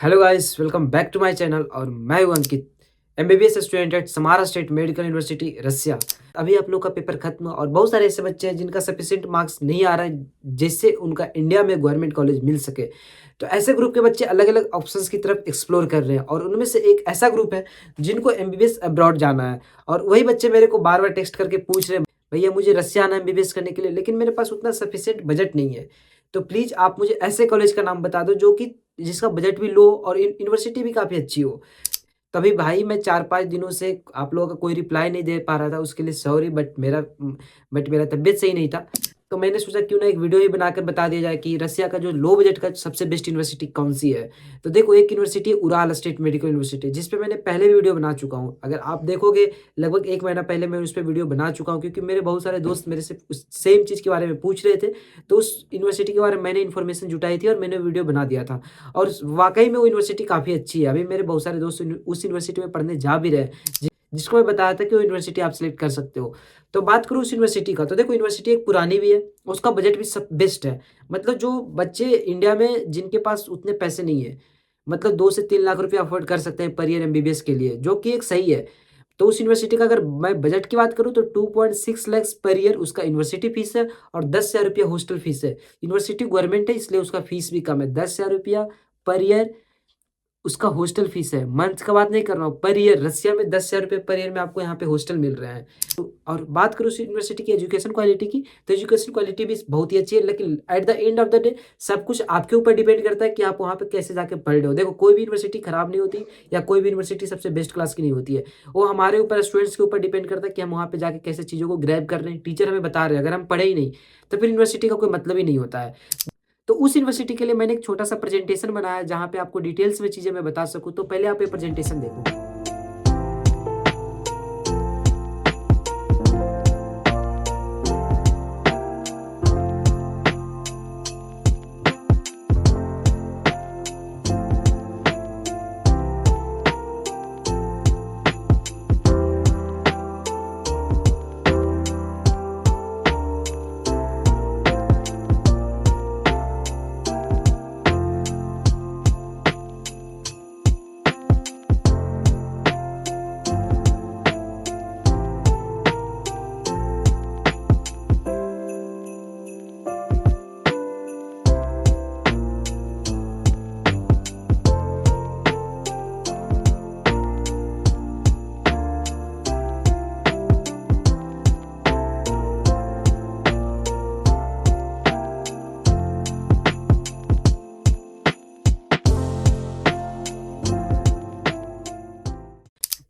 Hello guys, welcome back to my channel. और मैं हूं Ankit, MBBS student at Samara State Medical University Russia. अभी आप लोग का पेपर खत्म और बहुत सारे ऐसे बच्चे हैं जिनका सफिशिएंट मार्क्स नहीं आ रहा है जिससे उनका इंडिया में गवर्नमेंट कॉलेज मिल सके। तो ऐसे ग्रुप के बच्चे अलग अलग ऑप्शंस की तरफ एक्सप्लोर कर रहे हैं और उनमें से एक ऐसा ग्रुप है जिनको एमबीबीएस अब्रॉड जाना है। और वही बच्चे मेरे को बार बार टेक्स्ट करके पूछ रहे हैं, भैया मुझे रसिया आना है एमबीबीएस करने के लिए, लेकिन मेरे पास उतना सफिशिएंट बजट नहीं है। तो प्लीज़ आप मुझे ऐसे कॉलेज का नाम बता दो जो कि जिसका बजट भी लो और यूनिवर्सिटी भी काफ़ी अच्छी हो। तभी भाई मैं 4-5 दिनों से आप लोगों का कोई रिप्लाई नहीं दे पा रहा था, उसके लिए सॉरी। बट मेरा तबीयत सही नहीं था। तो मैंने सोचा क्यों ना एक वीडियो ही बनाकर बता दिया जाए कि रसिया का जो लो बजट का सबसे बेस्ट यूनिवर्सिटी कौन-सी है। तो देखो, एक यूनिवर्सिटी है उराल स्टेट मेडिकल यूनिवर्सिटी, जिस पे मैंने पहले भी वीडियो बना चुका हूँ। अगर आप देखोगे लगभग 1 महीना पहले मैं उस पे वीडियो बना चुका हूँ, क्योंकि मेरे बहुत सारे दोस्त मेरे से उस सेम चीज़ के बारे में पूछ रहे थे। तो उस यूनिवर्सिटी के बारे में मैंने इन्फॉर्मेशन जुटाई थी और मैंने वीडियो बना दिया था। और वाक़ई में वो यूनिवर्सिटी काफ़ी अच्छी है। अभी मेरे बहुत सारे दोस्त उस यूनिवर्सिटी में पढ़ने जा भी रहे हैं, जिसको मैं बताया था कि वो यूनिवर्सिटी आप सिलेक्ट कर सकते हो। तो बात करूँ उस यूनिवर्सिटी का, तो देखो यूनिवर्सिटी एक पुरानी भी है, उसका बजट भी सब बेस्ट है। मतलब जो बच्चे इंडिया में जिनके पास उतने पैसे नहीं है, मतलब 2 से 3 लाख रुपए अफ़ोर्ड कर सकते हैं पर ईयर एमबीबीएस के लिए, जो कि एक सही है। तो उस यूनिवर्सिटी का अगर मैं बजट की बात करूँ तो 2.6 लाख पर ईयर उसका यूनिवर्सिटी फीस है और 10,000 रुपया हॉस्टल फीस है। यूनिवर्सिटी गवर्नमेंट है इसलिए उसका फीस भी कम है, 10,000 रुपया पर ईयर उसका हॉस्टल फीस है। मंथ का बात नहीं कर रहा हूँ, पर ईयर रसिया में 10,000 रुपये पर ईयर में आपको यहाँ पे हॉस्टल मिल रहा है। तो और बात करूँ उस यूनिवर्सिटी की एजुकेशन क्वालिटी की, तो एजुकेशन क्वालिटी भी बहुत ही अच्छी है, लेकिन at the end of the day सब कुछ आपके ऊपर डिपेंड करता है कि आप वहाँ पे कैसे जाके पढ़ रहे हो। देखो, कोई भी यूनिवर्सिटी खराब नहीं होती या कोई भी यूनिवर्सिटी सबसे बेस्ट क्लास की नहीं होती है। वो हमारे ऊपर, स्टूडेंट्स के ऊपर डिपेंड करता है कि हम वहाँ पे जाके कैसे चीज़ों को ग्रैब कर रहे हैं। टीचर हमें बता रहे हैं, अगर हम पढ़े ही नहीं तो फिर यूनिवर्सिटी का कोई मतलब ही नहीं होता है। तो उस यूनिवर्सिटी के लिए मैंने एक छोटा-सा प्रेजेंटेशन बनाया जहाँ पे आपको डिटेल्स में चीज़ें मैं बता सकूँ, तो पहले आप ये प्रेजेंटेशन देखो।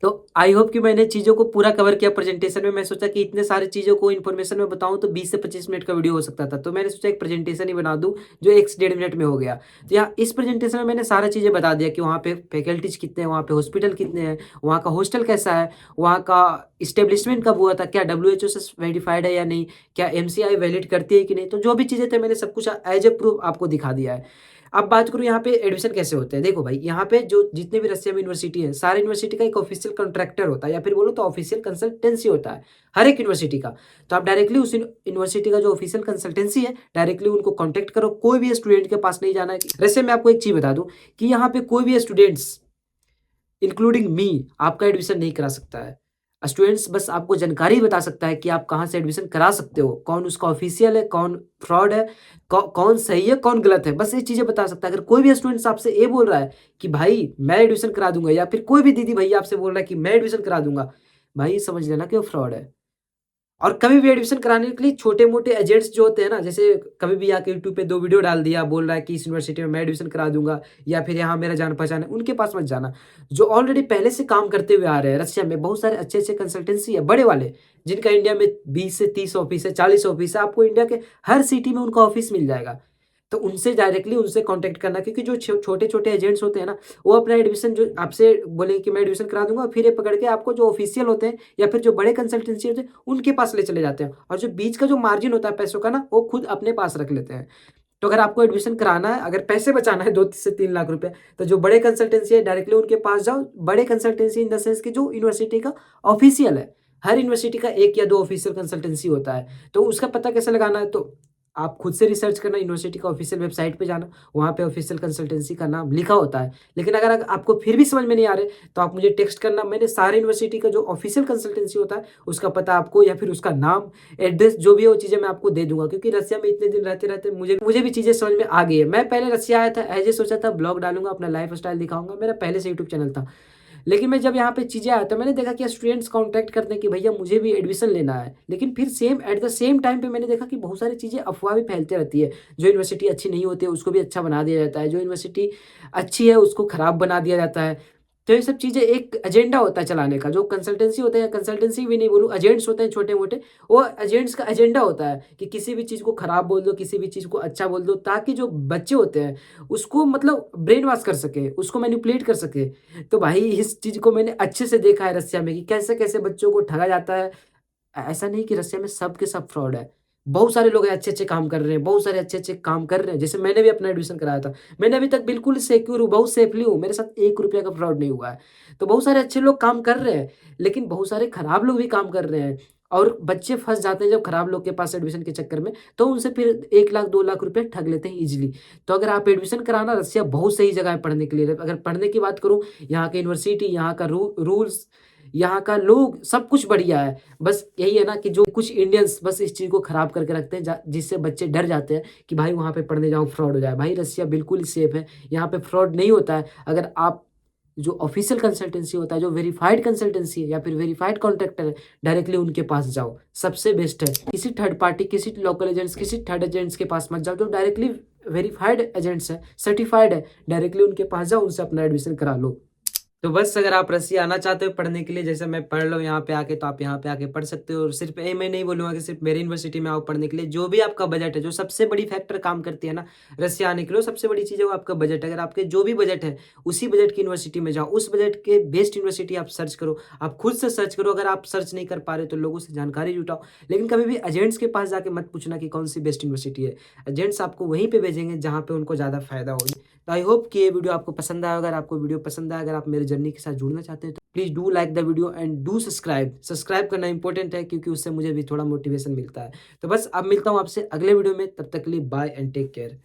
तो आई होप कि मैंने चीज़ों को पूरा कवर किया प्रेजेंटेशन में। मैं सोचा कि इतने सारी चीज़ों को इन्फॉर्मेशन में बताऊँ तो 20 से 25 मिनट का वीडियो हो सकता था। तो मैंने सोचा एक प्रेजेंटेशन ही बना दूँ जो 1 से 1.5 मिनट में हो गया। तो यहाँ इस प्रेजेंटेशन में मैंने सारी चीज़ें बता दिया कि वहाँ पे फैकल्टीज़ कितने हैं, वहाँ पे हॉस्पिटल कितने हैं, वहाँ का हॉस्टल कैसा है, वहाँ का एस्टेब्लिशमेंट कब हुआ था, क्या डब्ल्यूएचओ से वेरिफाइड है या नहीं, क्या एमसीआई वैलिड करती है कि नहीं। तो जो भी चीज़ें थे मैंने सब कुछ एज़ ए प्रूफ आपको दिखा दिया है। अब बात करूँ यहाँ पे एडमिशन कैसे होते हैं। देखो भाई, यहाँ पे जो जितने भी रसिया में यूनिवर्सिटी है, सारे यूनिवर्सिटी का एक ऑफिशियल कॉन्ट्रैक्टर होता है या फिर बोलो तो ऑफिशियल कंसल्टेंसी होता है, हर एक यूनिवर्सिटी का। तो आप डायरेक्टली उस यूनिवर्सिटी का जो ऑफिशियल कंसल्टेंसी है, डायरेक्टली उनको कॉन्टैक्ट करो। कोई भी स्टूडेंट के पास नहीं जाना है। रसिया में आपको एक चीज़ बता दूँ कि यहाँ पे कोई भी स्टूडेंट्स इंक्लूडिंग मी आपका एडमिशन नहीं करा सकता है। स्टूडेंट्स बस आपको जानकारी बता सकता है कि आप कहाँ से एडमिशन करा सकते हो, कौन उसका ऑफिशियल है, कौन फ्रॉड है, कौन सही है, कौन गलत है, बस ये चीज़ें बता सकता है। अगर कोई भी स्टूडेंट्स आपसे ये बोल रहा है कि भाई मैं एडमिशन करा दूँगा, या फिर कोई भी दीदी भैया आपसे बोल रहा है कि मैं एडमिशन करा दूँगा, भाई समझ लेना कि वो फ्रॉड है। और कभी भी एडमिशन कराने के लिए छोटे-मोटे एजेंट्स जो होते हैं ना, जैसे कभी भी आके यूट्यूब पे 2 वीडियो डाल दिया, बोल रहा है कि इस यूनिवर्सिटी में मैं एडमिशन करा दूँगा या फिर यहाँ मेरा जान-पहचान है, उनके पास मत जाना। जो ऑलरेडी पहले से काम करते हुए आ रहे हैं, रसिया में बहुत सारे अच्छे-अच्छे कंसल्टेंसी है, बड़े वाले, जिनका इंडिया में 20 से 30 ऑफिस है, 40 ऑफिस है, आपको इंडिया के हर सिटी में उनका ऑफिस मिल जाएगा। तो उनसे डायरेक्टली उनसे कॉन्टैक्ट करना, क्योंकि जो छोटे-छोटे एजेंट्स होते हैं ना, वो अपना एडमिशन जो आपसे बोलेंगे कि मैं एडमिशन करा दूँगा, फिर ये पकड़ के आपको जो ऑफिशियल होते हैं या फिर जो बड़े कंसल्टेंसी होते हैं, उनके पास ले चले जाते हैं और जो बीच का जो मार्जिन होता है पैसों का ना, वो खुद अपने पास रख लेते हैं। तो अगर आपको एडमिशन कराना है, अगर पैसे बचाना है 2 से 3 लाख रुपए, तो जो बड़े कंसल्टेंसी है डायरेक्टली उनके पास जाओ। बड़े कंसल्टेंसी इन द सेंस कि जो यूनिवर्सिटी का ऑफिशियल है। हर यूनिवर्सिटी का 1 या 2 ऑफिशियल कंसल्टेंसी होता है। तो उसका पता कैसे लगाना है, तो आप खुद से रिसर्च करना, यूनिवर्सिटी का ऑफ़िशियल वेबसाइट पे जाना, वहाँ पे ऑफ़िशियल कंसल्टेंसी का नाम लिखा होता है। लेकिन अगर आपको फिर भी समझ में नहीं आ रहे, तो आप मुझे टेक्स्ट करना, मैंने सारे यूनिवर्सिटी का जो ऑफ़िशियल कंसल्टेंसी होता है, उसका पता आपको या फिर उसका नाम, एड्रेस जो भी है वो चीज़ें मैं आपको दे दूँगा। क्योंकि रसिया में इतने दिन रहते-रहते मुझे मुझे भी चीज़ें समझ में आ गई है। मैं पहले रसिया आया था, ऐज़ ए सोचा था ब्लॉग डालूँगा, अपना लाइफ़स्टाइल दिखाऊँगा, मेरा पहले से यूट्यूब चैनल था। लेकिन मैं जब यहाँ पे चीज़ें आया तो मैंने देखा कि स्टूडेंट्स कॉन्टैक्ट करते हैं कि भैया मुझे भी एडमिशन लेना है। लेकिन फिर same at the same time पे मैंने देखा कि बहुत सारी चीज़ें अफ़वाह भी फैलती रहती है। जो यूनिवर्सिटी अच्छी नहीं होती है उसको भी अच्छा बना दिया जाता है, जो यूनिवर्सिटी अच्छी है उसको खराब बना दिया जाता है। तो ये सब चीज़ें एक एजेंडा होता है चलाने का, जो कंसल्टेंसी होता है, या कंसल्टेंसी भी नहीं बोलूँ, एजेंट्स होते हैं छोटे-मोटे, वो एजेंट्स का एजेंडा होता है कि किसी भी चीज़ को खराब बोल दो, किसी भी चीज़ को अच्छा बोल दो, ताकि जो बच्चे होते हैं उसको मतलब ब्रेन वॉश कर सके, उसको मैनिपुलेट कर सके। तो भाई इस चीज़ को मैंने अच्छे से देखा है रसिया में कि कैसे-कैसे बच्चों को ठगा जाता है। ऐसा नहीं कि रसिया में सब के सब फ्रॉड है। बहुत सारे लोग हैं अच्छे-अच्छे काम कर रहे हैं, बहुत सारे अच्छे-अच्छे काम कर रहे हैं। जैसे मैंने भी अपना एडमिशन कराया था। मैंने अभी तक बिल्कुल सिक्योर हूँ, बहुत सेफली हूँ। मेरे साथ ₹1 का फ्रॉड नहीं हुआ है। तो बहुत सारे अच्छे लोग काम कर रहे हैं, लेकिन बहुत सारे खराब लोग भी काम कर रहे हैं, और बच्चे फँस जाते हैं जब खराब लोग के पास एडमिशन के चक्कर में, तो उनसे फिर 1 लाख 2 लाख रुपए ठग लेते हैं ईज़िली। तो अगर आप एडमिशन कराना, रसिया बहुत सही जगह है पढ़ने के लिए। अगर पढ़ने की बात करूँ, यहाँ की यूनिवर्सिटी, यहाँ का रूल्स, यहाँ का लोग, सब कुछ बढ़िया है। बस यही है ना कि जो कुछ इंडियंस बस इस चीज़ को खराब करके रखते हैं, जिससे बच्चे डर जाते हैं कि भाई वहाँ पे पढ़ने जाऊँ फ्रॉड हो जाए। भाई रसिया बिल्कुल ही सेफ है, यहाँ पे फ्रॉड नहीं होता है। अगर आप जो ऑफिशियल कंसल्टेंसी होता है, जो वेरिफाइड कंसल्टेंसी है या फिर वेरिफाइड कॉन्ट्रैक्टर है, डायरेक्टली उनके पास जाओ, सबसे बेस्ट है। किसी थर्ड पार्टी, किसी लोकल एजेंट्स, किसी थर्ड एजेंट्स के पास मत जाओ, जो डायरेक्टली वेरिफाइड एजेंट्स है, सर्टिफाइड है, डायरेक्टली उनके पास जाओ, उनसे अपना एडमिशन करा लो। तो बस अगर आप रसिया आना चाहते हो पढ़ने के लिए, जैसे मैं पढ़ रहा हूँ यहाँ पे आके, तो आप यहाँ पे आके पढ़ सकते हो। और सिर्फ ये मैं नहीं बोलूँगा कि सिर्फ मेरी यूनिवर्सिटी में आओ पढ़ने के लिए। जो भी आपका बजट है, जो सबसे बड़ी फैक्टर काम करती है ना रसिया आने के लिए, वो सबसे बड़ी चीज़ है वो आपका बजट है। अगर आपके जो भी बजट है, उसी बजट की यूनिवर्सिटी में जाओ। उस बजट के बेस्ट यूनिवर्सिटी आप सर्च करो, आप खुद से सर्च करो। अगर आप सर्च नहीं कर पा रहे तो लोगों से जानकारी जुटाओ। लेकिन कभी भी एजेंट्स के पास जाके मत पूछना कि कौन सी बेस्ट यूनिवर्सिटी है। एजेंट्स आपको वहीं पे भेजेंगे जहाँ पे उनको ज़्यादा फ़ायदा हो। तो आई होप कि ये वीडियो आपको पसंद आया। अगर आपको वीडियो पसंद आया, अगर आप मेरे जर्नी के साथ जुड़ना चाहते हैं, तो please do like the video and do subscribe. Subscribe करना इंपॉर्टेंट है, क्योंकि उससे मुझे भी थोड़ा मोटिवेशन मिलता है। तो बस अब मिलता हूँ आपसे अगले वीडियो में, तब तक के लिए बाय एंड टेक केयर।